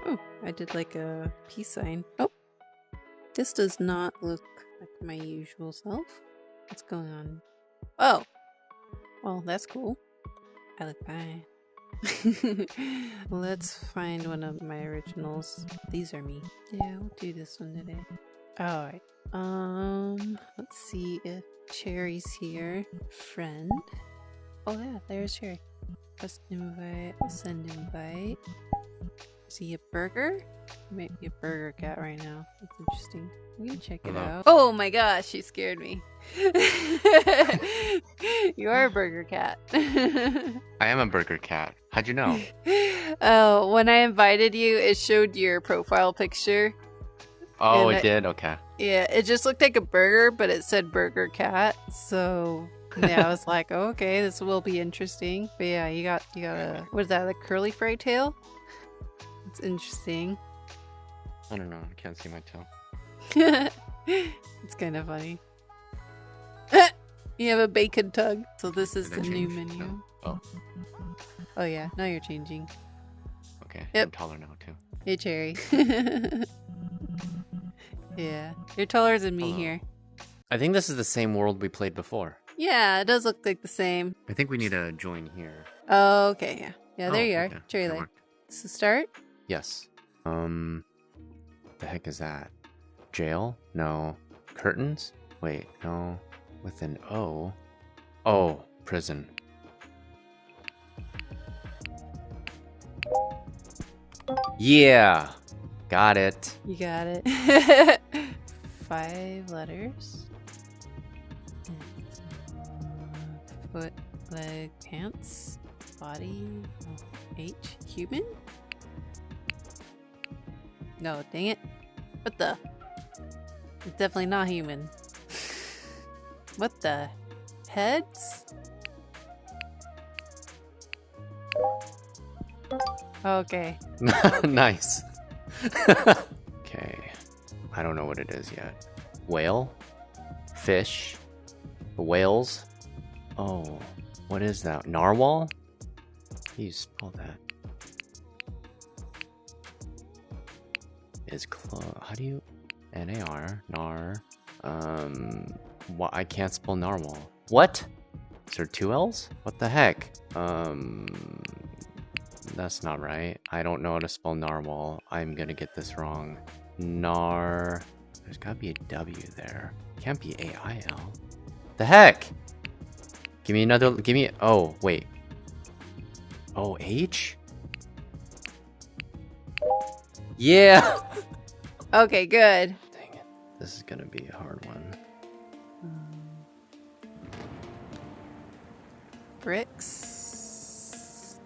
Oh, I did like a peace sign. Oh, this does not look like my usual self. What's going on? Oh, well, that's cool. I look fine. Let's find one of my originals. These are me. Yeah, we'll do this one today. Alright. Let's see if Cherry's here. Friend. Oh yeah, there's Cherry. Let's invite. I'll send invite. Is he a burger? He might be a burger cat right now. That's interesting. We can check it out. Oh my gosh, she scared me. You are a burger cat. I am a burger cat. How'd you know? Oh, when I invited you, it showed your profile picture. Oh, it did? Okay. Yeah, it just looked like a burger, but it said burger cat. So yeah, I was like, oh, okay, this will be interesting. But yeah, you got a, what is that, a curly fry tail? It's interesting. I don't know. I can't see my toe. It's kind of funny. You have a bacon tug. So this is the new menu. No. Oh. Oh yeah, now you're changing. Okay. Yep. I'm taller now too. Hey, Cherry. Yeah, you're taller than me here. I think this is the same world we played before. Yeah, it does look like the same. I think we need to join here. Oh, okay, yeah. Yeah, there you are. Okay. Cherry That light. worked. This is start? Yes. What the heck is that? Jail? No. Curtains? Wait, no. With an O. Oh, prison. Yeah! Got it. You got it. 5 letters. Foot, leg, pants, body, H, human? No, dang it. What the? It's definitely not human. What the? Heads? Okay. Nice. Okay. I don't know what it is yet. Whale? Fish? Whales? Oh, what is that? Narwhal? How do you spell that? How do you... N-A-R, nar, I can't spell narwhal. What? Is there 2 L's? What the heck? That's not right. I don't know how to spell narwhal. I'm gonna get this wrong. There's gotta be a W there. Can't be A-I-L. The heck? Give me, oh, wait. O-H? Yeah! Okay, good. Dang it. This is gonna be a hard one. Bricks.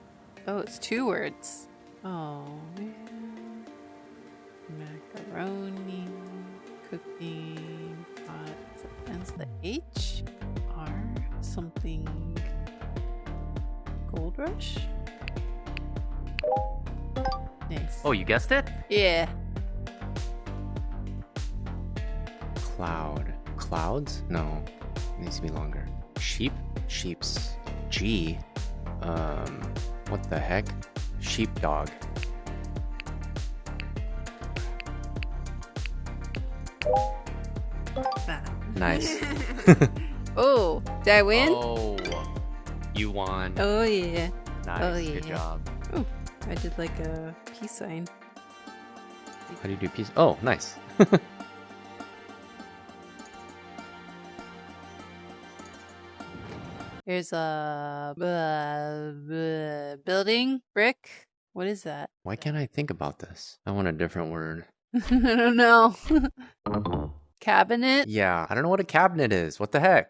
Oh, it's 2 words. Oh, man. Macaroni. Cooking. Ends the H. R. Something. Gold Rush? Nice. Oh, you guessed it? Yeah. Cloud. Clouds? No. It needs to be longer. Sheep? Sheep's. G. What the heck? Sheepdog. Nice. Oh, did I win? Oh, you won. Oh, yeah. Nice. Oh, yeah. Good job. Oh, I did like a peace sign. How do you do peace? Oh, nice. There's a building brick. What is that? Why can't I think about this? I want a different word. I don't know. Cabinet? Yeah, I don't know what a cabinet is. What the heck?